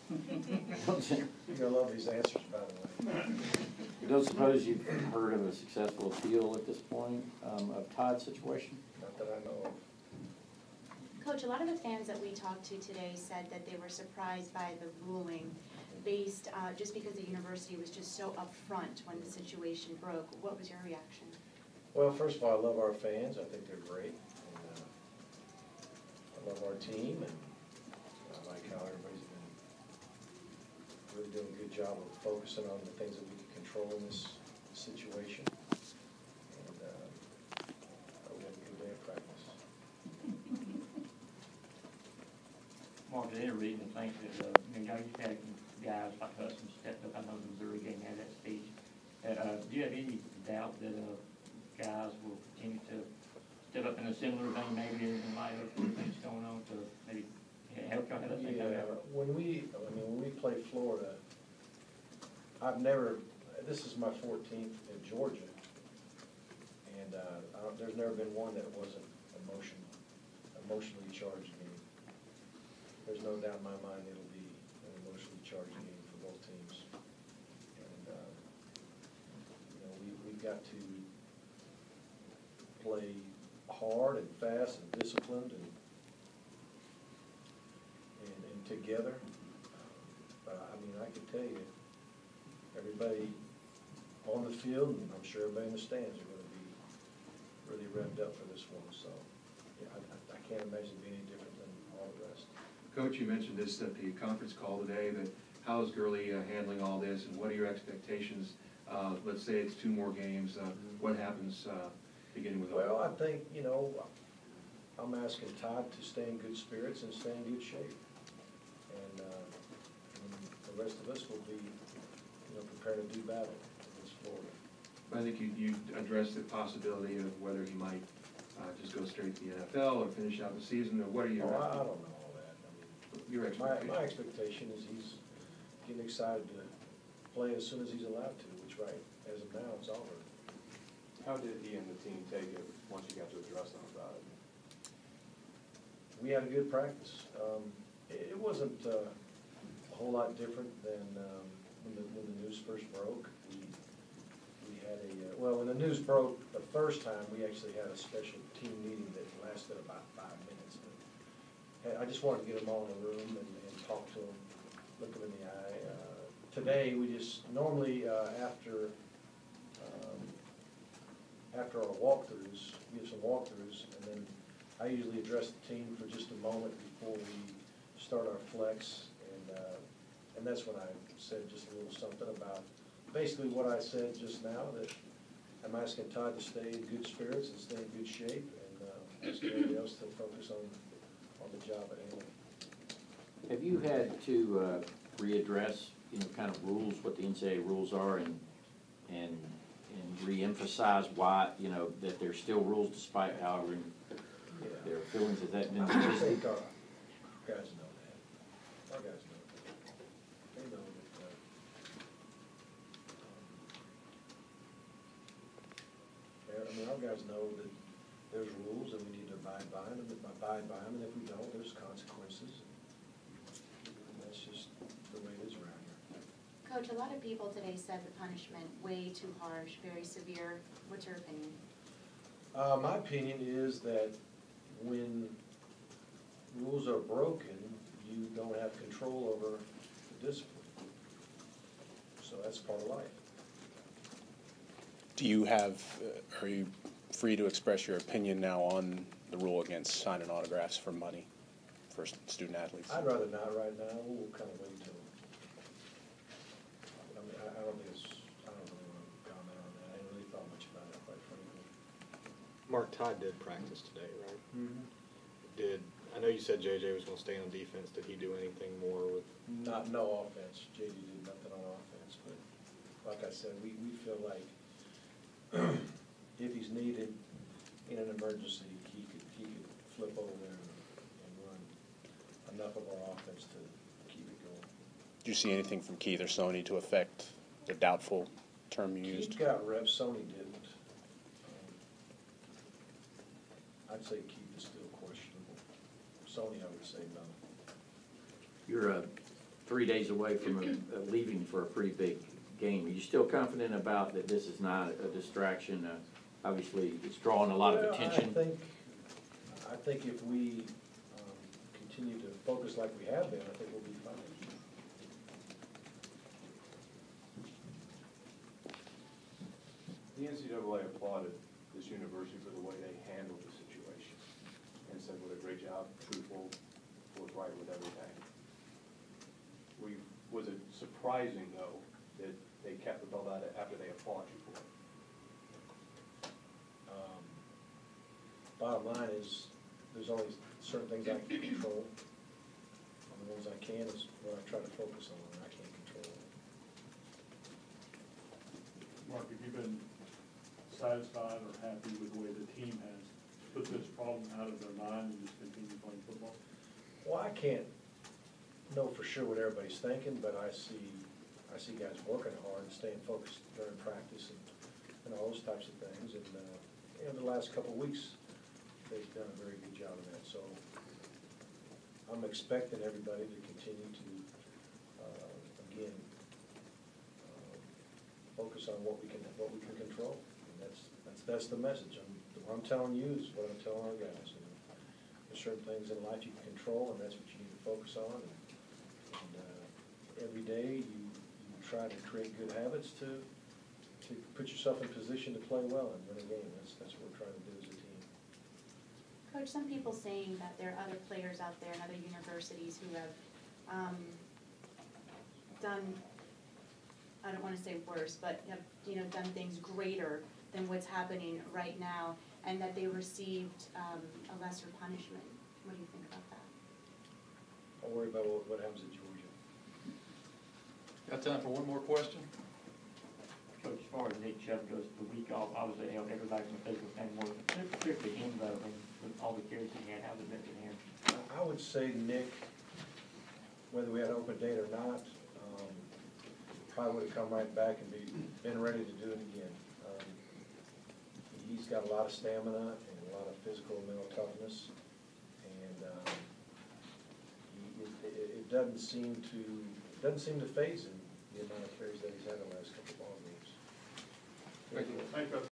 You're going to love these answers, by the way. I don't suppose you've heard of a successful appeal at this point of Todd's situation? Not that I know of. Coach, a lot of the fans that we talked to today said that they were surprised by the ruling based just because the university was just so upfront when the situation broke. What was your reaction? Well, first of all, I love our fans. I think they're great. And, I love our team, and I like how everybody's been really doing a good job of focusing on the things that we can control in this situation. And I hope we have a good day of practice. Mark, is there any reason to think that, you've had guys like Hudson stepped up? I know the Missouri game had that speech. Do you have any doubt that guys will continue to step up in a similar vein, maybe in light of things going on, to maybe help y'all have that thing? Yeah, when we play Florida, this is my 14th in Georgia, and there's never been one that wasn't emotionally charged game. There's no doubt in my mind it'll be an emotionally charged game for both teams. And, we've got to play hard and fast and disciplined and together. I can tell you, everybody on the field, and I'm sure everybody in the stands, are going to be really revved up for this one. So, yeah, I can't imagine it being any different than all the rest. Coach, you mentioned this at the conference call today, but how is Gurley handling all this, and what are your expectations? Let's say it's 2 more games. What happens beginning with? Well, I think, I'm asking Todd to stay in good spirits and stay in good shape. And the rest of us will be, prepared to do battle against Florida. I think you addressed the possibility of whether he might just go straight to the NFL or finish out the season, or what are your? I don't know all that. Your expectation? My expectation is he's getting excited to play as soon as he's allowed to, which as of now, it's Auburn. How did he and the team take it once you got to address them about it? We had a good practice. It wasn't a whole lot different than when the news first broke. We had when the news broke the first time, we actually had a special team meeting that lasted about 5 minutes. But I just wanted to get them all in the room and talk to them, look them in the eye. Today, we just normally after our walkthroughs, we have some walkthroughs, and then I usually address the team for just a moment before we start our flex, and that's when I said just a little something about basically what I said just now, that I'm asking Todd to stay in good spirits and stay in good shape, and ask everybody else to focus on the job at hand. Have you had to readdress, kind of rules, what the NCAA rules are, and re-emphasize why, that there's still rules despite however their feelings of that been? I think our guys know that. Our guys know that. They know that. Our guys know that there's rules and we need to abide by them. And if we don't, there's consequences. And that's just the way it is around here. Coach, a lot of people today said the punishment way too harsh, very severe. What's your opinion? My opinion is that when rules are broken, you don't have control over the discipline. So that's part of life. Do you have, are you free to express your opinion now on the rule against signing autographs for money for student athletes? I'd rather not right now. We'll kind of wait till. I don't really want to comment on that. I ain't really thought much about it, quite frankly. Mark, Todd did practice today, right? Mm-hmm. I know you said JJ was going to stay on defense. Did he do anything more with? No offense. JJ did nothing on offense, but like I said, we feel like if he's needed in an emergency, he could flip over there and run enough of our offense to keep it going. Do you see anything from Keith or Sony to affect the doubtful term you used? Keith got reps, Sony didn't. I'd say Keith is still questionable. Sony, I would say no. Your 3 days away from leaving for a pretty big game. Are you still confident about that this is not a distraction? Obviously, it's drawing a lot of Well, attention. I think if we continue to focus like we have been, I think we'll be fine. The NCAA applauded this university for the way they handled the situation and said, what a great job, truthful, forthright with everything. Was it surprising, though, that they kept the belt out after they applauded you for it? Bottom line is, there's only certain things I can control. And the ones I can is what I try to focus on, and I can't control. Mark, have you been satisfied or happy with the way the team has put this problem out of their mind and just continue playing football? Well, I can't know for sure what everybody's thinking, but I see guys working hard and staying focused during practice and all those types of things. And, in the last couple of weeks, they've done a very good job of that. So I'm expecting everybody to continue to, again, focus on what we can control. And that's the message. What I'm telling you is what I'm telling our guys. You know, there's certain things in life you can control, and that's what you need to focus on. And every day you try to create good habits to put yourself in position to play well and win a game. That's what we're trying to do as a team. Coach, some people saying that there are other players out there in other universities who have done, I don't want to say worse, but have, done things greater than what's happening right now, and that they received a lesser punishment. What do you think about that? Don't worry about what happens at Georgia. Got time for one more question? Coach, as far as Nick Chubb goes, the week off, obviously held everybody from the physical standpoint, particularly him though, and with all the carries he had, how did that get him? I would say Nick, whether we had an open date or not, probably would have come right back and been ready to do it again. He's got a lot of stamina and a lot of physical and mental toughness, and it doesn't seem to faze him, the amount of carries that he's had in the last couple of ball games. Thank you. Thank you.